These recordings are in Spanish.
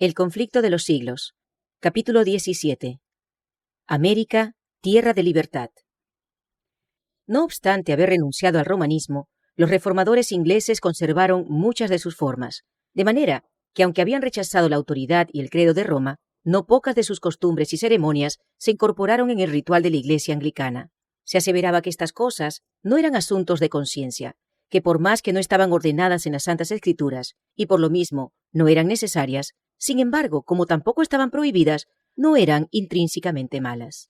El conflicto de los siglos. Capítulo 17. América, tierra de libertad. No obstante haber renunciado al romanismo, los reformadores ingleses conservaron muchas de sus formas, de manera que aunque habían rechazado la autoridad y el credo de Roma, no pocas de sus costumbres y ceremonias se incorporaron en el ritual de la Iglesia anglicana. Se aseveraba que estas cosas no eran asuntos de conciencia, que por más que no estaban ordenadas en las Santas Escrituras, y por lo mismo no eran necesarias, sin embargo, como tampoco estaban prohibidas, no eran intrínsecamente malas.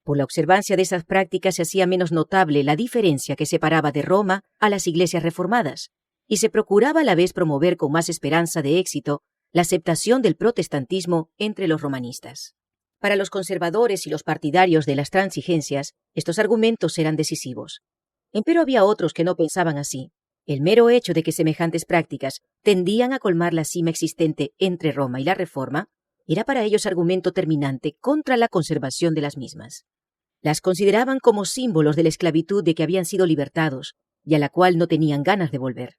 Por la observancia de esas prácticas se hacía menos notable la diferencia que separaba de Roma a las iglesias reformadas, y se procuraba a la vez promover con más esperanza de éxito la aceptación del protestantismo entre los romanistas. Para los conservadores y los partidarios de las transigencias, estos argumentos eran decisivos. Empero había otros que no pensaban así. El mero hecho de que semejantes prácticas tendían a colmar la cima existente entre Roma y la Reforma era para ellos argumento terminante contra la conservación de las mismas. Las consideraban como símbolos de la esclavitud de que habían sido libertados y a la cual no tenían ganas de volver.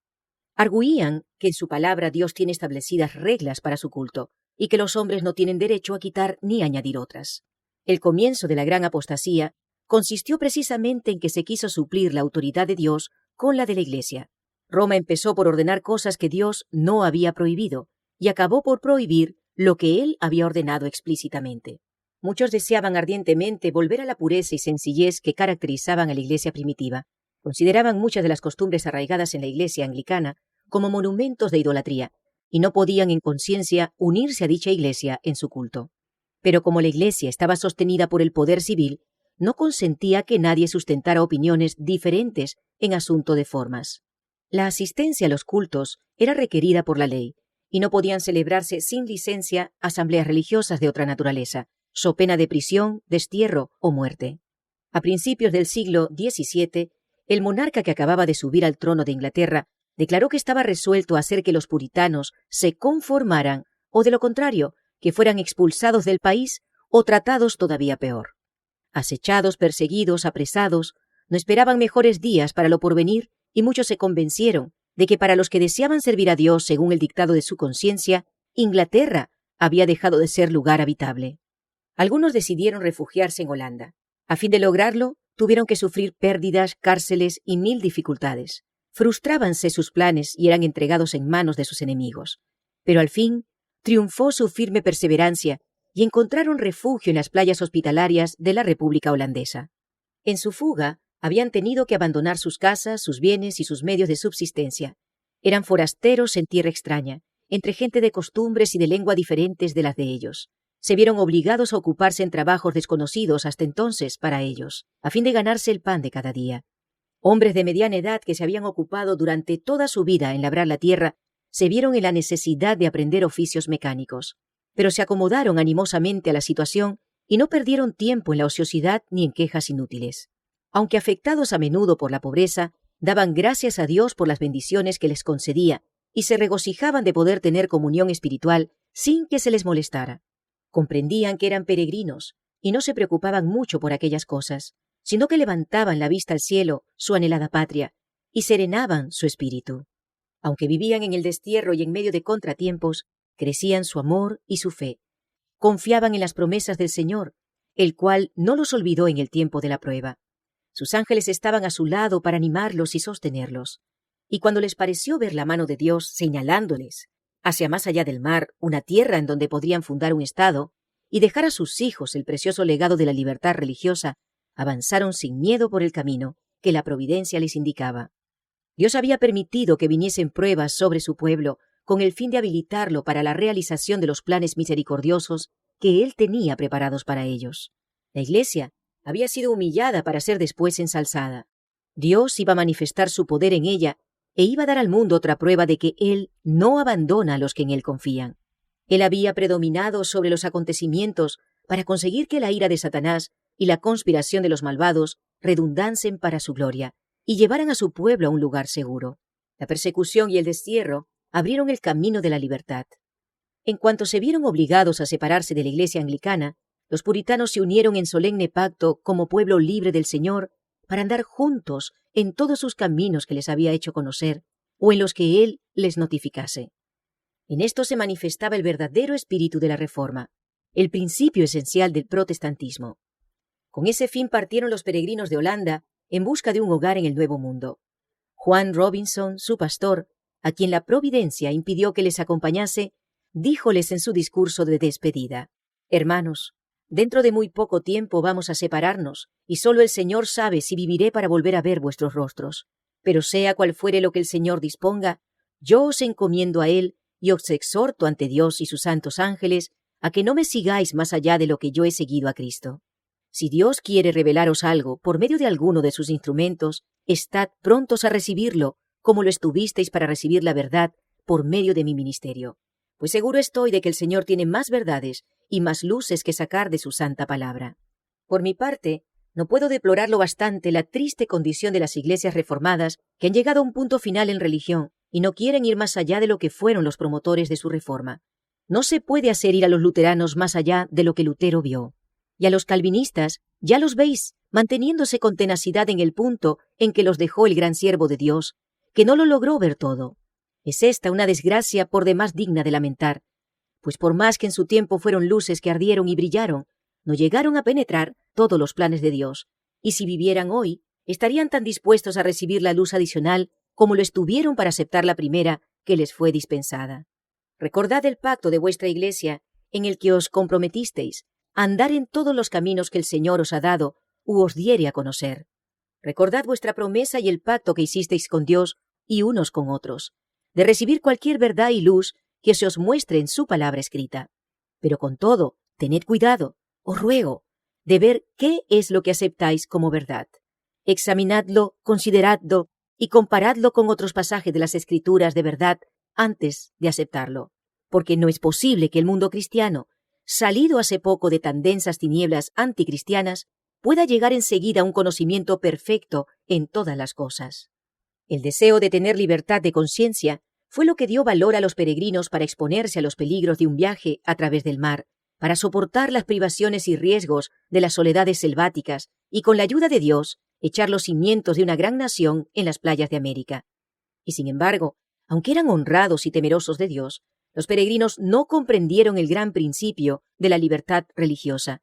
Arguían que en su palabra Dios tiene establecidas reglas para su culto y que los hombres no tienen derecho a quitar ni añadir otras. El comienzo de la gran apostasía consistió precisamente en que se quiso suplir la autoridad de Dios con la de la Iglesia. Roma empezó por ordenar cosas que Dios no había prohibido y acabó por prohibir lo que Él había ordenado explícitamente. Muchos deseaban ardientemente volver a la pureza y sencillez que caracterizaban a la Iglesia primitiva. Consideraban muchas de las costumbres arraigadas en la Iglesia anglicana como monumentos de idolatría, y no podían en conciencia unirse a dicha Iglesia en su culto. Pero como la Iglesia estaba sostenida por el poder civil, no consentía que nadie sustentara opiniones diferentes en asunto de formas. La asistencia a los cultos era requerida por la ley, y no podían celebrarse sin licencia asambleas religiosas de otra naturaleza, so pena de prisión, destierro o muerte. A principios del siglo XVII, el monarca que acababa de subir al trono de Inglaterra declaró que estaba resuelto a hacer que los puritanos se conformaran, o de lo contrario, que fueran expulsados del país o tratados todavía peor. Acechados, perseguidos, apresados, no esperaban mejores días para lo porvenir, y muchos se convencieron de que para los que deseaban servir a Dios según el dictado de su conciencia, Inglaterra había dejado de ser lugar habitable. Algunos decidieron refugiarse en Holanda. A fin de lograrlo, tuvieron que sufrir pérdidas, cárceles y 1000 dificultades. Frustrábanse sus planes y eran entregados en manos de sus enemigos. Pero al fin, triunfó su firme perseverancia y encontraron refugio en las playas hospitalarias de la República Holandesa. En su fuga, habían tenido que abandonar sus casas, sus bienes y sus medios de subsistencia. Eran forasteros en tierra extraña, entre gente de costumbres y de lengua diferentes de las de ellos. Se vieron obligados a ocuparse en trabajos desconocidos hasta entonces para ellos, a fin de ganarse el pan de cada día. Hombres de mediana edad que se habían ocupado durante toda su vida en labrar la tierra, se vieron en la necesidad de aprender oficios mecánicos, pero se acomodaron animosamente a la situación y no perdieron tiempo en la ociosidad ni en quejas inútiles. Aunque afectados a menudo por la pobreza, daban gracias a Dios por las bendiciones que les concedía y se regocijaban de poder tener comunión espiritual sin que se les molestara. Comprendían que eran peregrinos y no se preocupaban mucho por aquellas cosas, sino que levantaban la vista al cielo, su anhelada patria, y serenaban su espíritu. Aunque vivían en el destierro y en medio de contratiempos, crecían su amor y su fe. Confiaban en las promesas del Señor, el cual no los olvidó en el tiempo de la prueba. Sus ángeles estaban a su lado para animarlos y sostenerlos. Y cuando les pareció ver la mano de Dios señalándoles hacia más allá del mar una tierra en donde podrían fundar un estado y dejar a sus hijos el precioso legado de la libertad religiosa, avanzaron sin miedo por el camino que la providencia les indicaba. Dios había permitido que viniesen pruebas sobre su pueblo con el fin de habilitarlo para la realización de los planes misericordiosos que Él tenía preparados para ellos. La Iglesia había sido humillada para ser después ensalzada. Dios iba a manifestar su poder en ella e iba a dar al mundo otra prueba de que Él no abandona a los que en Él confían. Él había predominado sobre los acontecimientos para conseguir que la ira de Satanás y la conspiración de los malvados redundasen para su gloria y llevaran a su pueblo a un lugar seguro. La persecución y el destierro abrieron el camino de la libertad. En cuanto se vieron obligados a separarse de la Iglesia anglicana, los puritanos se unieron en solemne pacto como pueblo libre del Señor para andar juntos en todos sus caminos que les había hecho conocer o en los que Él les notificase. En esto se manifestaba el verdadero espíritu de la Reforma, el principio esencial del protestantismo. Con ese fin partieron los peregrinos de Holanda en busca de un hogar en el Nuevo Mundo. Juan Robinson, su pastor, a quien la providencia impidió que les acompañase, díjoles en su discurso de despedida: «Hermanos, dentro de muy poco tiempo vamos a separarnos, y solo el Señor sabe si viviré para volver a ver vuestros rostros. Pero sea cual fuere lo que el Señor disponga, yo os encomiendo a Él y os exhorto ante Dios y sus santos ángeles a que no me sigáis más allá de lo que yo he seguido a Cristo. Si Dios quiere revelaros algo por medio de alguno de sus instrumentos, estad prontos a recibirlo, como lo estuvisteis para recibir la verdad por medio de mi ministerio. Pues seguro estoy de que el Señor tiene más verdades y más luces que sacar de su santa palabra. Por mi parte, no puedo deplorarlo bastante la triste condición de las iglesias reformadas que han llegado a un punto final en religión y no quieren ir más allá de lo que fueron los promotores de su reforma. No se puede hacer ir a los luteranos más allá de lo que Lutero vio. Y a los calvinistas, ya los veis, manteniéndose con tenacidad en el punto en que los dejó el gran siervo de Dios, que no lo logró ver todo. Es esta una desgracia por demás digna de lamentar, pues por más que en su tiempo fueron luces que ardieron y brillaron, no llegaron a penetrar todos los planes de Dios, y si vivieran hoy, estarían tan dispuestos a recibir la luz adicional como lo estuvieron para aceptar la primera que les fue dispensada. Recordad el pacto de vuestra iglesia, en el que os comprometisteis a andar en todos los caminos que el Señor os ha dado u os diere a conocer. Recordad vuestra promesa y el pacto que hicisteis con Dios y unos con otros, de recibir cualquier verdad y luz que se os muestre en su palabra escrita. Pero con todo, tened cuidado, os ruego, de ver qué es lo que aceptáis como verdad. Examinadlo, consideradlo y comparadlo con otros pasajes de las Escrituras de verdad antes de aceptarlo, porque no es posible que el mundo cristiano, salido hace poco de tan densas tinieblas anticristianas, pueda llegar enseguida a un conocimiento perfecto en todas las cosas. El deseo de tener libertad de conciencia fue lo que dio valor a los peregrinos para exponerse a los peligros de un viaje a través del mar, para soportar las privaciones y riesgos de las soledades selváticas y, con la ayuda de Dios, echar los cimientos de una gran nación en las playas de América. Y sin embargo, aunque eran honrados y temerosos de Dios, los peregrinos no comprendieron el gran principio de la libertad religiosa,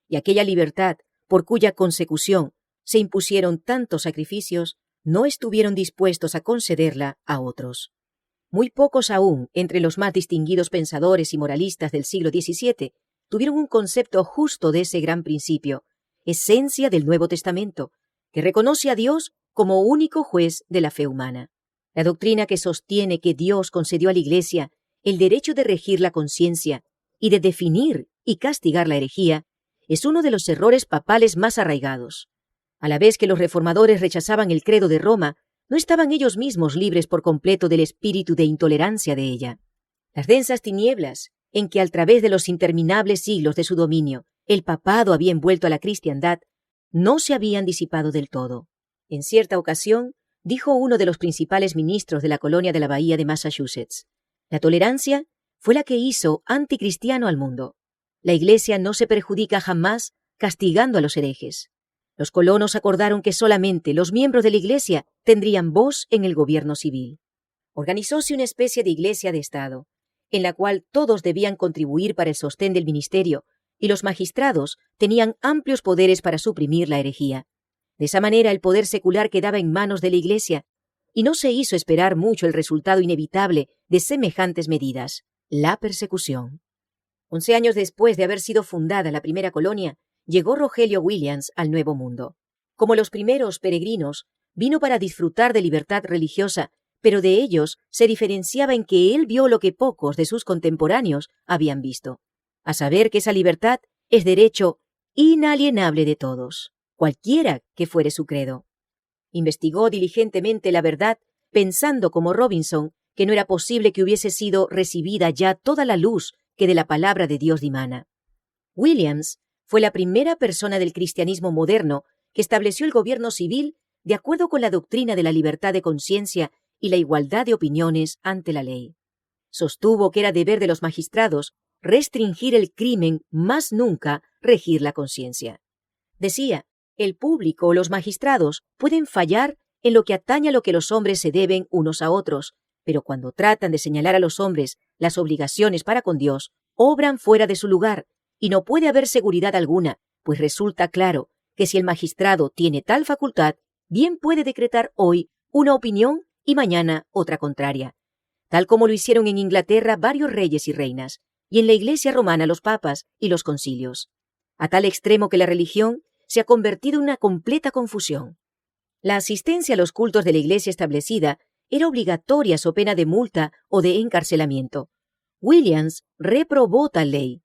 y aquella libertad, por cuya consecución se impusieron tantos sacrificios, no estuvieron dispuestos a concederla a otros. Muy pocos aún, entre los más distinguidos pensadores y moralistas del siglo XVII, tuvieron un concepto justo de ese gran principio, esencia del Nuevo Testamento, que reconoce a Dios como único juez de la fe humana. La doctrina que sostiene que Dios concedió a la Iglesia el derecho de regir la conciencia y de definir y castigar la herejía es uno de los errores papales más arraigados. A la vez que los reformadores rechazaban el credo de Roma, no estaban ellos mismos libres por completo del espíritu de intolerancia de ella. Las densas tinieblas, en que a través de los interminables siglos de su dominio el papado había envuelto a la cristiandad, no se habían disipado del todo. En cierta ocasión, dijo uno de los principales ministros de la colonia de la Bahía de Massachusetts: «La tolerancia fue la que hizo anticristiano al mundo. La Iglesia no se perjudica jamás castigando a los herejes. Los colonos acordaron que solamente los miembros de la Iglesia tendrían voz en el gobierno civil. Organizóse una especie de Iglesia de Estado, en la cual todos debían contribuir para el sostén del ministerio, y los magistrados tenían amplios poderes para suprimir la herejía. De esa manera el poder secular quedaba en manos de la Iglesia, y no se hizo esperar mucho el resultado inevitable de semejantes medidas, la persecución. 11 años después de haber sido fundada la primera colonia, llegó Rogelio Williams al Nuevo Mundo. Como los primeros peregrinos, vino para disfrutar de libertad religiosa, pero de ellos se diferenciaba en que él vio lo que pocos de sus contemporáneos habían visto, a saber que esa libertad es derecho inalienable de todos, cualquiera que fuere su credo. Investigó diligentemente la verdad, pensando como Robinson que no era posible que hubiese sido recibida ya toda la luz que de la palabra de Dios dimana. Williams fue la primera persona del cristianismo moderno que estableció el gobierno civil de acuerdo con la doctrina de la libertad de conciencia y la igualdad de opiniones ante la ley. Sostuvo que era deber de los magistrados restringir el crimen, más nunca regir la conciencia. Decía: el público o los magistrados pueden fallar en lo que atañe a lo que los hombres se deben unos a otros, pero cuando tratan de señalar a los hombres las obligaciones para con Dios, obran fuera de su lugar, y no puede haber seguridad alguna, pues resulta claro que si el magistrado tiene tal facultad, bien puede decretar hoy una opinión y mañana otra contraria, tal como lo hicieron en Inglaterra varios reyes y reinas, y en la Iglesia romana los papas y los concilios, a tal extremo que la religión se ha convertido en una completa confusión. La asistencia a los cultos de la Iglesia establecida era obligatoria so pena de multa o de encarcelamiento. Williams reprobó tal ley.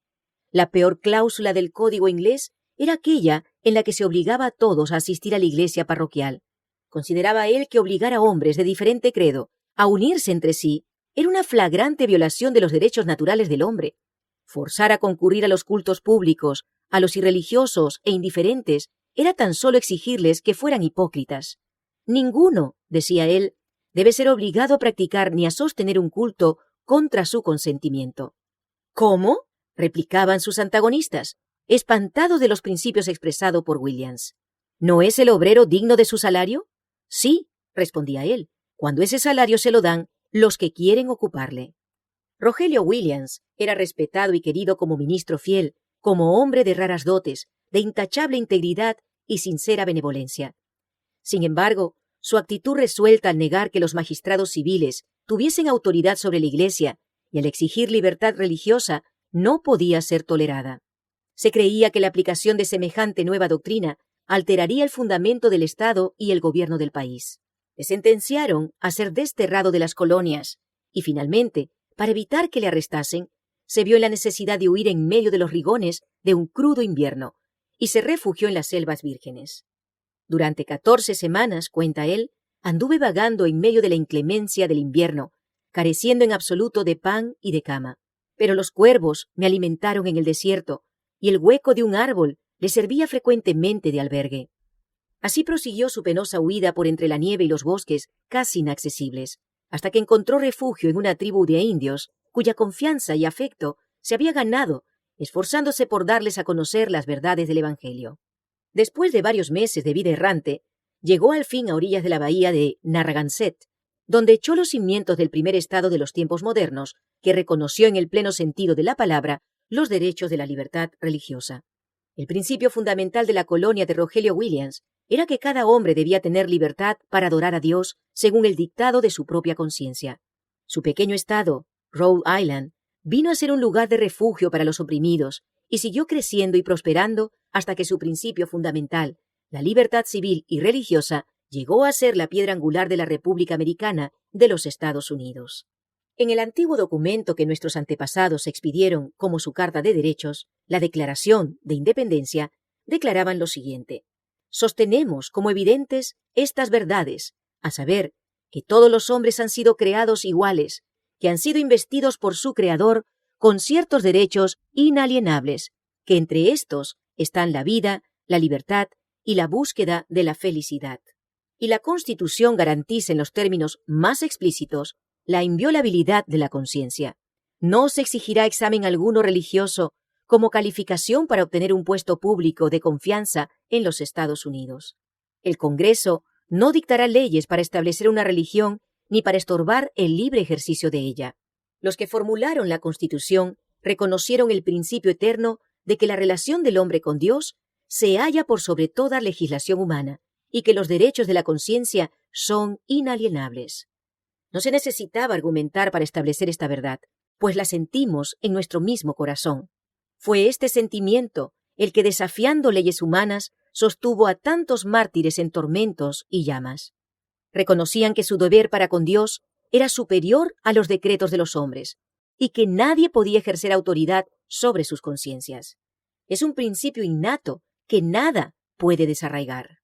La peor cláusula del Código inglés era aquella en la que se obligaba a todos a asistir a la iglesia parroquial. Consideraba él que obligar a hombres de diferente credo a unirse entre sí era una flagrante violación de los derechos naturales del hombre. Forzar a concurrir a los cultos públicos a los irreligiosos e indiferentes era tan solo exigirles que fueran hipócritas. Ninguno, decía él, debe ser obligado a practicar ni a sostener un culto contra su consentimiento. ¿Cómo?, replicaban sus antagonistas, espantados de los principios expresados por Williams. ¿No es el obrero digno de su salario? Sí, respondía él, cuando ese salario se lo dan los que quieren ocuparle. Rogelio Williams era respetado y querido como ministro fiel, como hombre de raras dotes, de intachable integridad y sincera benevolencia. Sin embargo, su actitud resuelta al negar que los magistrados civiles tuviesen autoridad sobre la Iglesia y al exigir libertad religiosa no podía ser tolerada. Se creía que la aplicación de semejante nueva doctrina alteraría el fundamento del Estado y el gobierno del país. Le sentenciaron a ser desterrado de las colonias y, finalmente, para evitar que le arrestasen, se vio en la necesidad de huir en medio de los rigones de un crudo invierno y se refugió en las selvas vírgenes. Durante 14 semanas, cuenta él, anduve vagando en medio de la inclemencia del invierno, careciendo en absoluto de pan y de cama. Pero los cuervos me alimentaron en el desierto, y el hueco de un árbol le servía frecuentemente de albergue. Así prosiguió su penosa huida por entre la nieve y los bosques casi inaccesibles, hasta que encontró refugio en una tribu de indios, cuya confianza y afecto se había ganado, esforzándose por darles a conocer las verdades del Evangelio. Después de varios meses de vida errante, llegó al fin a orillas de la bahía de Narragansett, donde echó los cimientos del primer estado de los tiempos modernos, que reconoció en el pleno sentido de la palabra los derechos de la libertad religiosa. El principio fundamental de la colonia de Rogelio Williams era que cada hombre debía tener libertad para adorar a Dios según el dictado de su propia conciencia. Su pequeño estado, Rhode Island, vino a ser un lugar de refugio para los oprimidos y siguió creciendo y prosperando hasta que su principio fundamental, la libertad civil y religiosa, llegó a ser la piedra angular de la República Americana de los Estados Unidos. En el antiguo documento que nuestros antepasados expidieron como su Carta de Derechos, la Declaración de Independencia, declaraban lo siguiente: sostenemos como evidentes estas verdades, a saber, que todos los hombres han sido creados iguales, que han sido investidos por su Creador con ciertos derechos inalienables, que entre estos están la vida, la libertad y la búsqueda de la felicidad. Y la Constitución garantiza en los términos más explícitos la inviolabilidad de la conciencia. No se exigirá examen alguno religioso como calificación para obtener un puesto público de confianza en los Estados Unidos. El Congreso no dictará leyes para establecer una religión ni para estorbar el libre ejercicio de ella. Los que formularon la Constitución reconocieron el principio eterno de que la relación del hombre con Dios se halla por sobre toda legislación humana y que los derechos de la conciencia son inalienables. No se necesitaba argumentar para establecer esta verdad, pues la sentimos en nuestro mismo corazón. Fue este sentimiento el que, desafiando leyes humanas, sostuvo a tantos mártires en tormentos y llamas. Reconocían que su deber para con Dios era superior a los decretos de los hombres, y que nadie podía ejercer autoridad sobre sus conciencias. Es un principio innato que nada puede desarraigar.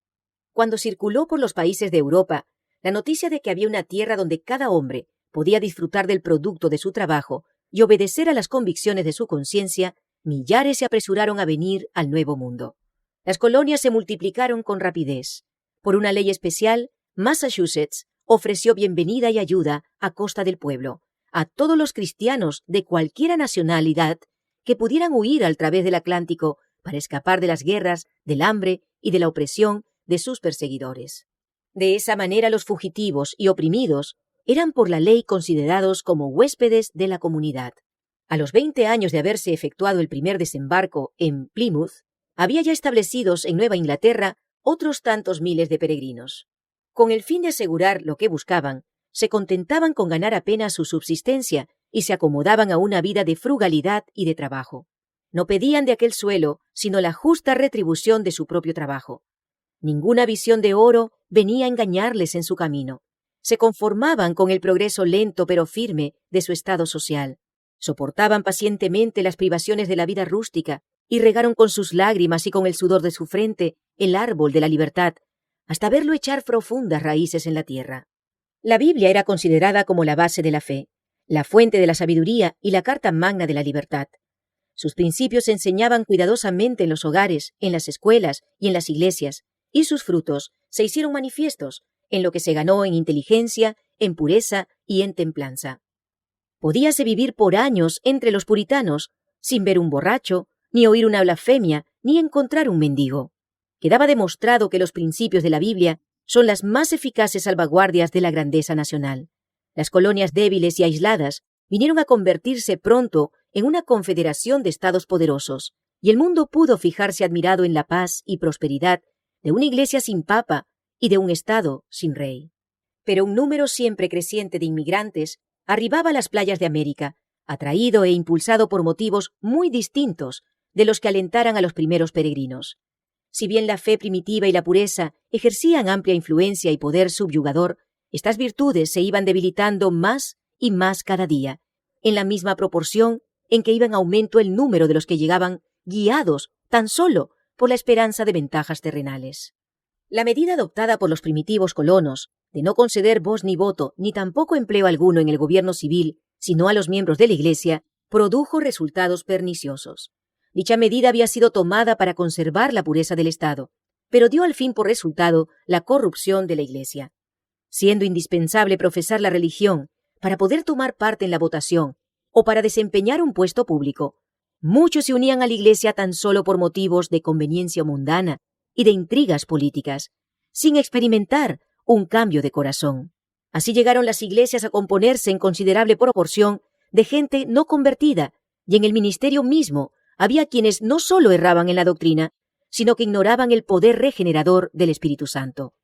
Cuando circuló por los países de Europa la noticia de que había una tierra donde cada hombre podía disfrutar del producto de su trabajo y obedecer a las convicciones de su conciencia, millares se apresuraron a venir al Nuevo Mundo. Las colonias se multiplicaron con rapidez. Por una ley especial, Massachusetts ofreció bienvenida y ayuda a costa del pueblo a todos los cristianos de cualquier nacionalidad que pudieran huir al través del Atlántico para escapar de las guerras, del hambre y de la opresión de sus perseguidores. De esa manera los fugitivos y oprimidos eran por la ley considerados como huéspedes de la comunidad. A los 20 años de haberse efectuado el primer desembarco en Plymouth, había ya establecidos en Nueva Inglaterra otros tantos miles de peregrinos. Con el fin de asegurar lo que buscaban, se contentaban con ganar apenas su subsistencia y se acomodaban a una vida de frugalidad y de trabajo. No pedían de aquel suelo sino la justa retribución de su propio trabajo. Ninguna visión de oro venía a engañarles en su camino. Se conformaban con el progreso lento pero firme de su estado social. Soportaban pacientemente las privaciones de la vida rústica y regaron con sus lágrimas y con el sudor de su frente el árbol de la libertad, hasta verlo echar profundas raíces en la tierra. La Biblia era considerada como la base de la fe, la fuente de la sabiduría y la carta magna de la libertad. Sus principios se enseñaban cuidadosamente en los hogares, en las escuelas y en las iglesias, y sus frutos se hicieron manifiestos en lo que se ganó en inteligencia, en pureza y en templanza. Podíase vivir por años entre los puritanos sin ver un borracho, ni oír una blasfemia, ni encontrar un mendigo. Quedaba demostrado que los principios de la Biblia son las más eficaces salvaguardias de la grandeza nacional. Las colonias débiles y aisladas vinieron a convertirse pronto en una confederación de estados poderosos, y el mundo pudo fijarse admirado en la paz y prosperidad de una iglesia sin papa y de un estado sin rey. Pero un número siempre creciente de inmigrantes arribaba a las playas de América, atraído e impulsado por motivos muy distintos de los que alentaran a los primeros peregrinos. Si bien la fe primitiva y la pureza ejercían amplia influencia y poder subyugador, estas virtudes se iban debilitando más y más cada día, en la misma proporción en que iba en aumento el número de los que llegaban guiados tan solo por la esperanza de ventajas terrenales. La medida adoptada por los primitivos colonos de no conceder voz ni voto ni tampoco empleo alguno en el gobierno civil, sino a los miembros de la Iglesia, produjo resultados perniciosos. Dicha medida había sido tomada para conservar la pureza del Estado, pero dio al fin por resultado la corrupción de la Iglesia. Siendo indispensable profesar la religión para poder tomar parte en la votación o para desempeñar un puesto público, muchos se unían a la Iglesia tan solo por motivos de conveniencia mundana y de intrigas políticas, sin experimentar un cambio de corazón. Así llegaron las iglesias a componerse en considerable proporción de gente no convertida, y en el ministerio mismo había quienes no solo erraban en la doctrina, sino que ignoraban el poder regenerador del Espíritu Santo.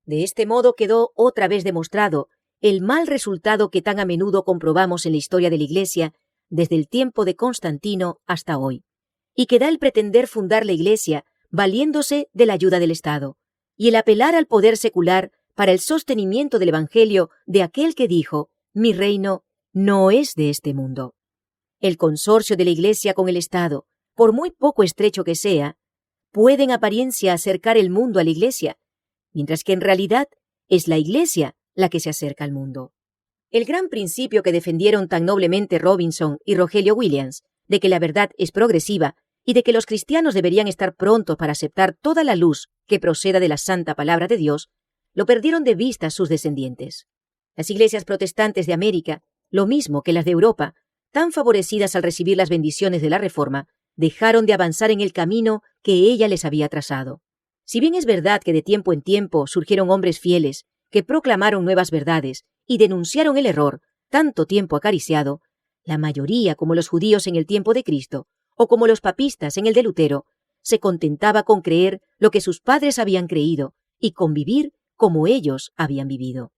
De este modo quedó otra vez demostrado el mal resultado que tan a menudo comprobamos en la historia de la Iglesia desde el tiempo de Constantino hasta hoy, y que da el pretender fundar la Iglesia valiéndose de la ayuda del Estado, y el apelar al poder secular para el sostenimiento del Evangelio de aquel que dijo: «Mi reino no es de este mundo». El consorcio de la Iglesia con el Estado, por muy poco estrecho que sea, puede en apariencia acercar el mundo a la Iglesia, mientras que en realidad es la Iglesia la que se acerca al mundo. El gran principio que defendieron tan noblemente Robinson y Rogelio Williams, de que la verdad es progresiva y de que los cristianos deberían estar prontos para aceptar toda la luz que proceda de la santa palabra de Dios, lo perdieron de vista sus descendientes. Las iglesias protestantes de América, lo mismo que las de Europa, tan favorecidas al recibir las bendiciones de la Reforma, dejaron de avanzar en el camino que ella les había trazado. Si bien es verdad que de tiempo en tiempo surgieron hombres fieles que proclamaron nuevas verdades y denunciaron el error tanto tiempo acariciado, la mayoría, como los judíos en el tiempo de Cristo, o como los papistas en el de Lutero, se contentaba con creer lo que sus padres habían creído y con vivir como ellos habían vivido.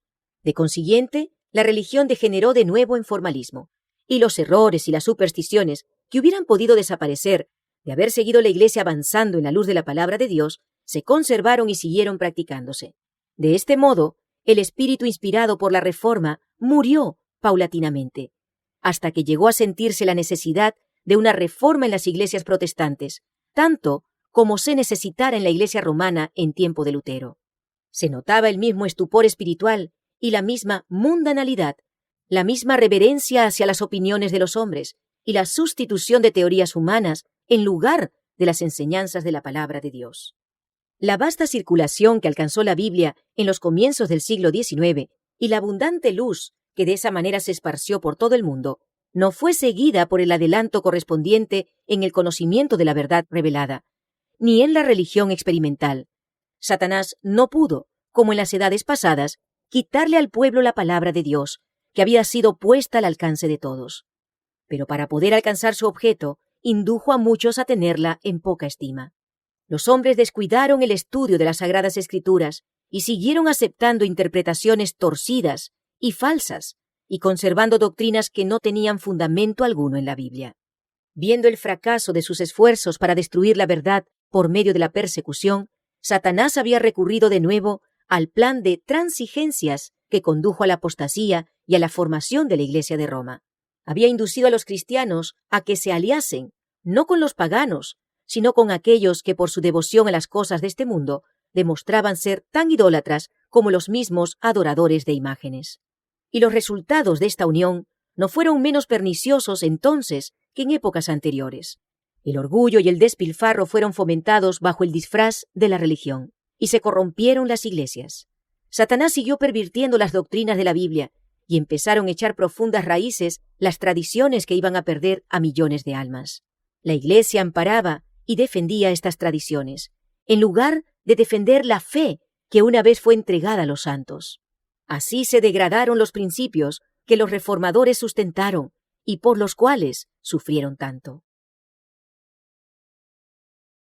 De consiguiente, la religión degeneró de nuevo en formalismo, y los errores y las supersticiones que hubieran podido desaparecer de haber seguido la Iglesia avanzando en la luz de la palabra de Dios, se conservaron y siguieron practicándose. De este modo, el espíritu inspirado por la Reforma murió paulatinamente, hasta que llegó a sentirse la necesidad de una reforma en las iglesias protestantes, tanto como se necesitara en la Iglesia romana en tiempo de Lutero. Se notaba el mismo estupor espiritual y la misma mundanalidad, la misma reverencia hacia las opiniones de los hombres y la sustitución de teorías humanas en lugar de las enseñanzas de la palabra de Dios. La vasta circulación que alcanzó la Biblia en los comienzos del siglo XIX y la abundante luz que de esa manera se esparció por todo el mundo no fue seguida por el adelanto correspondiente en el conocimiento de la verdad revelada, ni en la religión experimental. Satanás no pudo, como en las edades pasadas, quitarle al pueblo la palabra de Dios, que había sido puesta al alcance de todos. Pero para poder alcanzar su objeto, indujo a muchos a tenerla en poca estima. Los hombres descuidaron el estudio de las Sagradas Escrituras y siguieron aceptando interpretaciones torcidas y falsas y conservando doctrinas que no tenían fundamento alguno en la Biblia. Viendo el fracaso de sus esfuerzos para destruir la verdad por medio de la persecución, Satanás había recurrido de nuevo al plan de transigencias que condujo a la apostasía y a la formación de la Iglesia de Roma. Había inducido a los cristianos a que se aliasen, no con los paganos, sino con aquellos que por su devoción a las cosas de este mundo demostraban ser tan idólatras como los mismos adoradores de imágenes. Y los resultados de esta unión no fueron menos perniciosos entonces que en épocas anteriores. El orgullo y el despilfarro fueron fomentados bajo el disfraz de la religión, y se corrompieron las iglesias. Satanás siguió pervirtiendo las doctrinas de la Biblia, y empezaron a echar profundas raíces las tradiciones que iban a perder a millones de almas. La Iglesia amparaba y defendía estas tradiciones, en lugar de defender la fe que una vez fue entregada a los santos. Así se degradaron los principios que los reformadores sustentaron y por los cuales sufrieron tanto.